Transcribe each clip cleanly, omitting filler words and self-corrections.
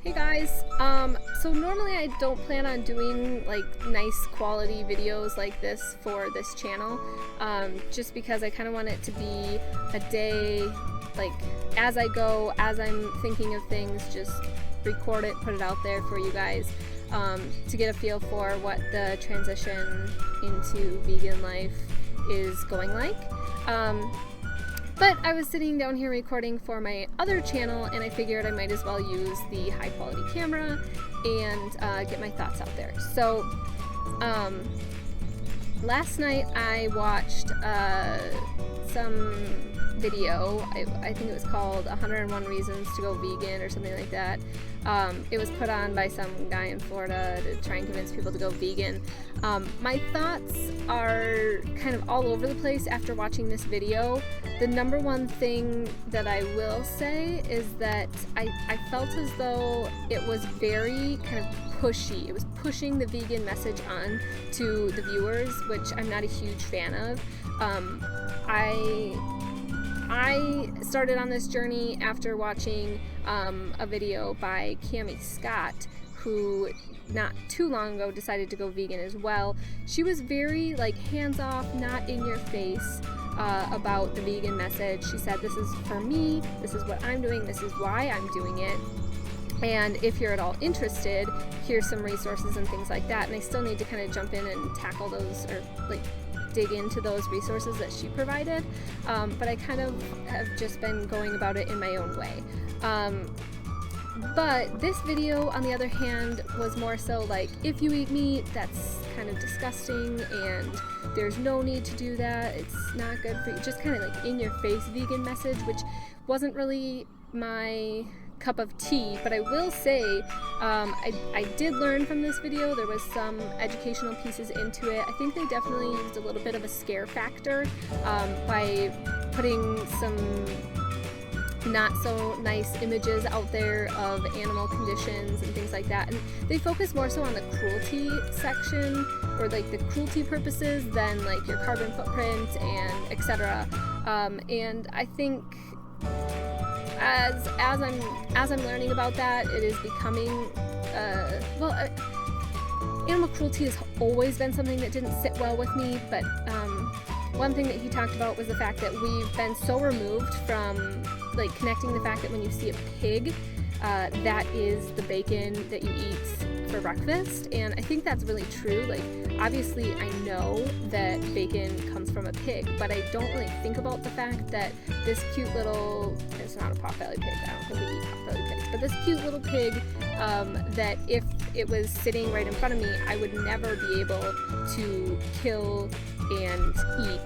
Hey guys, so normally I don't plan on doing like nice quality videos like this for this channel, just because I kind of want it to be a day, like as I go, as I'm thinking of things, just record it, put it out there for you guys, to get a feel for what the transition into vegan life is going like. But I was sitting down here recording for my other channel and I figured I might as well use the high quality camera and get my thoughts out there. So last night I watched some video, I think it was called 101 Reasons to Go Vegan or something like that. It was put on by some guy in Florida to try and convince people to go vegan. My thoughts are kind of all over the place after watching this video. The number one thing that I will say is that I felt as though it was very kind of pushy. It was pushing the vegan message on to the viewers, which I'm not a huge fan of. I started on this journey after watching a video by Cammie, who not too long ago decided to go vegan as well. She was very like hands-off, not in your face about the vegan message. She said, this is for me, this is what I'm doing, this is why I'm doing it. And if you're at all interested, here's some resources and things like that. And I still need to kind of jump in and tackle those, or like dig into those resources that she provided. But I kind of have just been going about it in my own way. But this video, on the other hand, was more so like, if you eat meat, that's kind of disgusting and there's no need to do that, it's not good for you. Just kind of like in your face vegan message, which wasn't really my cup of tea. But I will say, I did learn from this video. There was some educational pieces into it. I think they definitely used a little bit of a scare factor by putting some not so nice images out there of animal conditions and things like that, and they focus more so on the cruelty section, or like the cruelty purposes, than like your carbon footprint and etc. And I think as I'm learning about that, it is becoming animal cruelty has always been something that didn't sit well with me, but one thing that he talked about was the fact that we've been so removed from like connecting the fact that when you see a pig, that is the bacon that you eat for breakfast. And I think that's really true. Like, obviously I know that bacon comes from a pig, but I don't really think about the fact that this cute little, it's not a potbelly pig, I don't think we eat potbelly pigs, but this cute little pig, that if it was sitting right in front of me, I would never be able to kill and eat.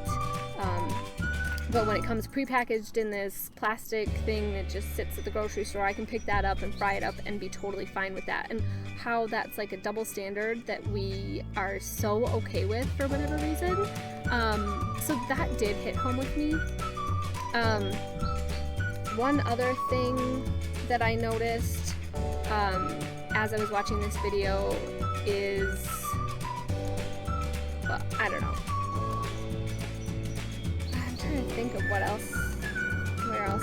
But when it comes prepackaged in this plastic thing that just sits at the grocery store, I can pick that up and fry it up and be totally fine with that. And how that's like a double standard that we are so okay with for whatever reason. So that did hit home with me. One other thing that I noticed as I was watching this video is, well, I don't know. To think of where else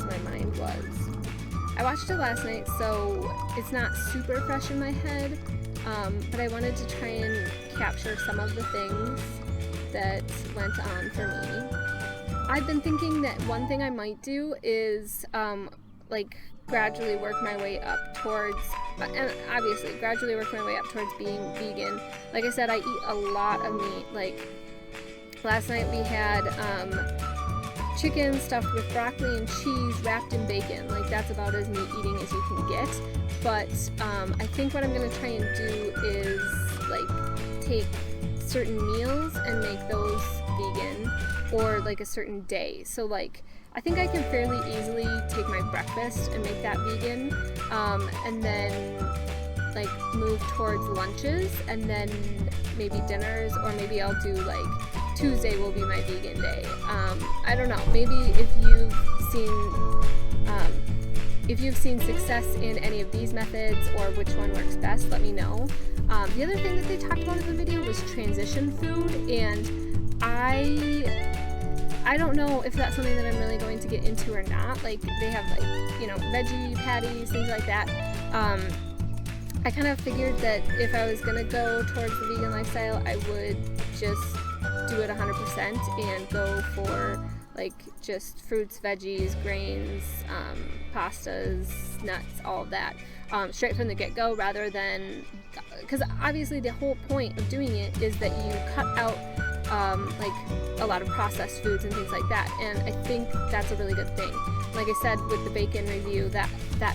my mind was. I watched it last night, so it's not super fresh in my head, but I wanted to try and capture some of the things that went on for me. I've been thinking that one thing I might do is like gradually work my way up towards, and obviously gradually work my way up towards being vegan. Like I said, I eat a lot of meat. Like last night we had chicken stuffed with broccoli and cheese wrapped in bacon. Like, that's about as meat eating as you can get. But I think what I'm going to try and do is like take certain meals and make those vegan, or like a certain day. So like I think I can fairly easily take my breakfast and make that vegan, and then like move towards lunches, and then maybe dinners, or maybe I'll do like Tuesday will be my vegan day. I don't know, maybe if you've seen success in any of these methods or which one works best, let me know. The other thing that they talked about in the video was transition food, and I don't know if that's something that I'm really going to get into or not. Like, they have like, you know, veggie patties, things like that. I kind of figured that if I was gonna go towards the vegan lifestyle, I would just do it 100% and go for like just fruits, veggies, grains, pastas, nuts, all of that, straight from the get-go, rather than, because obviously the whole point of doing it is that you cut out like a lot of processed foods and things like that, and I think that's a really good thing. Like I said with the bacon review, that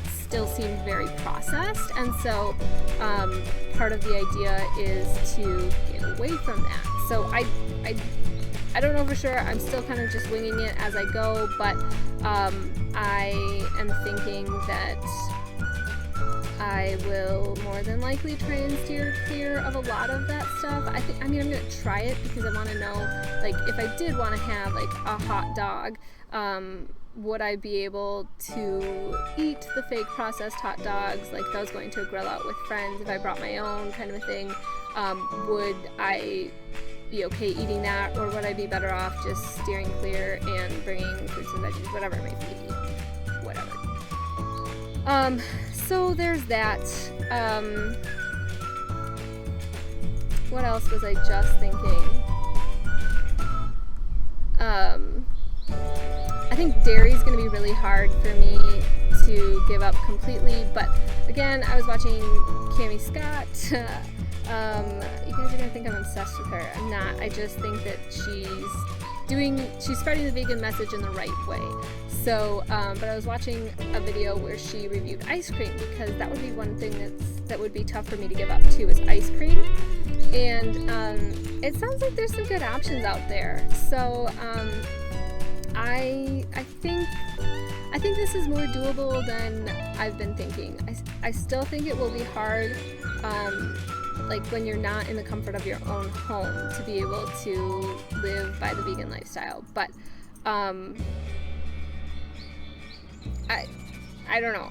still seemed very processed, and so part of the idea is to get away from that. So I don't know for sure. I'm still kind of just winging it as I go, but I am thinking that I will more than likely try and steer clear of a lot of that stuff. I'm gonna try it because I want to know, like, if I did want to have like a hot dog, would I be able to eat the fake processed hot dogs, like if I was going to a grill out with friends, if I brought my own, kind of a thing? Would I be okay eating that, or would I be better off just steering clear and bringing fruits and veggies, whatever it might be, whatever. So there's that. What else was I just thinking? I think dairy is going to be really hard for me to give up completely, but again, I was watching Cammie Scott. You guys are going to think I'm obsessed with her. I'm not. I just think that she's spreading the vegan message in the right way. So, but I was watching a video where she reviewed ice cream, because that would be one thing that would be tough for me to give up too, is ice cream. And it sounds like there's some good options out there. So I think this is more doable than I've been thinking. I still think it will be hard, like when you're not in the comfort of your own home, to be able to live by the vegan lifestyle. But I don't know.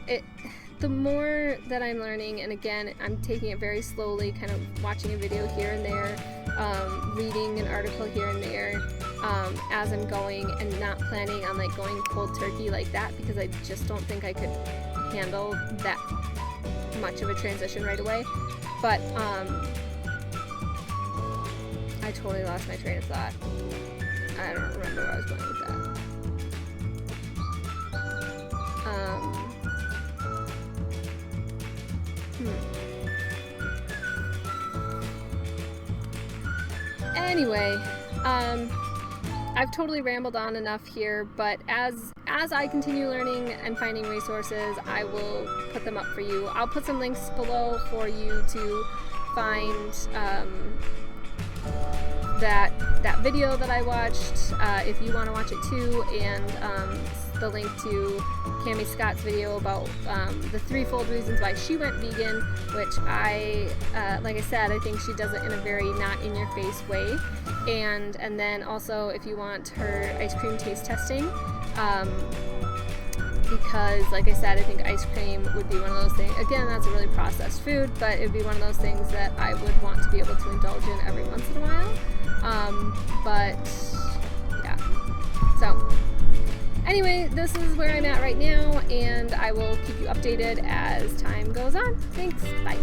The more that I'm learning, and again, I'm taking it very slowly, kind of watching a video here and there, reading an article here and there, as I'm going, and not planning on like going cold turkey like that, because I just don't think I could handle that much of a transition right away. But I totally lost my train of thought. I don't remember where I was going with that. Anyway, I've totally rambled on enough here, but as I continue learning and finding resources, I will put them up for you. I'll put some links below for you to find that video that I watched, if you want to watch it too, and the link to Cammie Scott's video about the threefold reasons why she went vegan, which like I said, I think she does it in a very not in your face way. And then also, if you want her ice cream taste testing, because like I said, I think ice cream would be one of those things, again, that's a really processed food, but it would be one of those things that I would want to be able to indulge in every once in a while. But yeah, so anyway, this is where I'm at right now, and I will keep you updated as time goes on. Thanks, bye.